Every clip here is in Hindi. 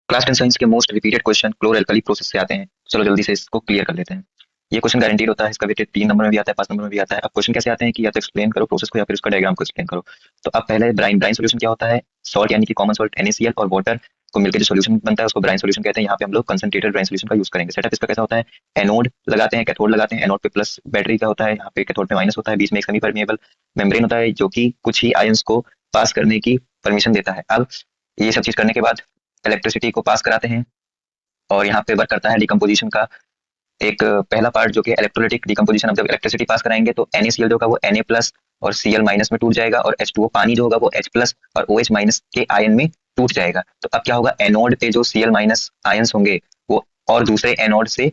क्लास 10 साइंस के most repeated question chlor alkali process से आते हैं। चलो जल्दी से इसको क्लियर कर लेते हैं। ये क्वेश्चन गारंटीड होता है, इसका वेटेज 3 नंबर में भी आता है, 5 नंबर में भी आता है। अब क्वेश्चन कैसे आते हैं कि या तो एक्सप्लेन करो प्रोसेस को या फिर उसका डायग्राम को एक्सप्लेन करो। तो अब पहले ब्राइन ब्राइन सोल्यूशन क्या होता है? सॉल्ट यानी कि कॉमन सॉल्ट NaCl और वाटर को मिलकर जो सोल्यूशन बनता है उसको ब्राइन सोल्यूशन कहते हैं। यहाँ पे हम लोग कंसंट्रेटेड ब्राइन सोल्यूशन का यूज करेंगे। सेटअप इसका कैसा होता है? एनोड लगाते हैं, कैथोड लगाते हैं। एनोड पे प्लस बैटरी का होता है, यहाँ पे कैथोड पे माइनस होता है। बीच में एक सेमी परमिएबल मेम्ब्रेन होता है जो कि कुछ ही आयंस को पास करने की परमिशन देता है। अब ये सब चीज करने के बाद इलेक्ट्रिसिटी को पास कराते हैं और यहाँ पे वर्क करता है डिकम्पोजिशन का एक पहला पार्ट जो कि इलेक्ट्रोलाइटिक डिकम्पोजिशन। अब जब इलेक्ट्रिसिटी पास कराएंगे तो NaCl जो होगा वो Na प्लस और Cl माइनस में टूट जाएगा और H2O पानी जो होगा वो H प्लस और OH माइनस के आयन में टूट जाएगा। तो अब क्या होगा? एनोड पे जो Cl माइनस आयंस होंगे वो और दूसरे एनोड से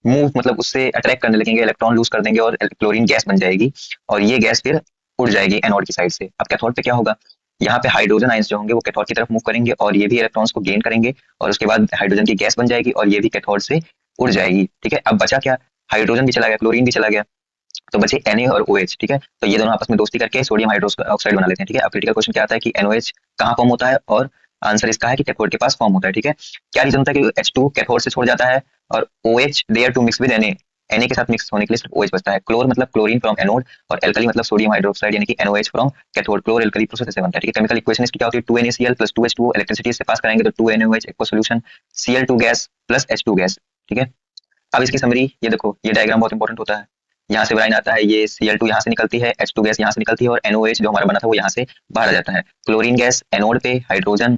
मूव मतलब उससे अट्रैक्ट करने लगेंगे, इलेक्ट्रॉन लूज कर देंगे और क्लोरीन गैस बन जाएगी और ये गैस फिर उड़ जाएगी एनोड की साइड से। अब कैथोड पे क्या होगा? यहाँ पे हाइड्रोजन आयंस जो होंगे वो कैथोड की तरफ मूव करेंगे और ये भी इलेक्ट्रॉन्स को गेन करेंगे और उसके बाद हाइड्रोजन की गैस बन जाएगी और ये भी कैथोड से उड़ जाएगी। ठीक है, अब बचा क्या? हाइड्रोजन भी चला गया, क्लोरीन भी चला गया, तो बचे Na और OH। ठीक है, तो ये दोनों आपस में दोस्ती करके सोडियम हाइड्रोक्साइड बना लेते हैं। ठीक है, अब क्रिटिकल क्वेश्चन क्या आता है कि NOH कहाँ फॉर्म होता है और आंसर इसका है कि कैथोड के पास फॉर्म होता है। ठीक है, क्या रीजन होता है कि H2 कैथोड से छोड़ जाता है और OH there to mix with Na के साथ मिक्स होने के लिए सिर्फ OH बचता है। क्लोर मतलब क्लोरीन फ्रॉम एनोड और एल्कली मतलब सोडियम हाइड्रोक्साइड यानी कि NOH from cathode. Chlor alkali process से बनता है। ठीक है, केमिकल इक्वेशन इसकी क्या होती है? 2NaCl plus 2H2O। इलेक्ट्रिसिटी से पास कराएंगे तो 2NaOH aqua solution Cl2 gas plus H2 gas. ठीक है, अब इसकी समरी ये देखो, ये डायग्राम बहुत इंपॉर्टेंट होता है। यहाँ से ब्राइन आता है, ये Cl2 यहाँ से निकलती है, H2 गैस यहाँ से निकलती है और NOH जो हमारा बना था वो यहाँ से बाहर आ जाता है। क्लोरीन गैस एनोड पे, हाइड्रोजन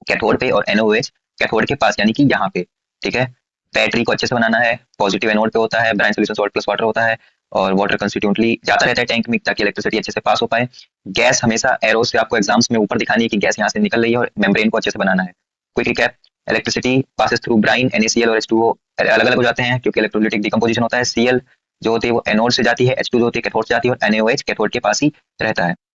कैथोड पे और NOH कैथोड के पास यानी कि यहाँ पे। ठीक है, बैटरी को अच्छे से बनाना है, पॉजिटिव एनोड पे होता है, brine solution salt plus water होता है और वाटर कंस्टिट्यूएंटली जाता रहता है टैंक में ताकि इलेक्ट्रिसिटी अच्छे से पास हो पाए। गैस हमेशा एरो से आपको एग्जाम्स में ऊपर दिखानी है कि गैस यहाँ से निकल रही है और मेम्ब्रेन को अच्छे से बनाना है। Quick recap, electricity passes through brine, NaCl और H2O अलग अलग हो जाते हैं क्योंकि इलेक्ट्रोलाइटिक डिकम्पोजिशन होता है। Cl जो होती है वो एनोड से जाती है, H2 जो होती है कैथोड से जाती है और NaOH कैथोड के पास ही रहता है।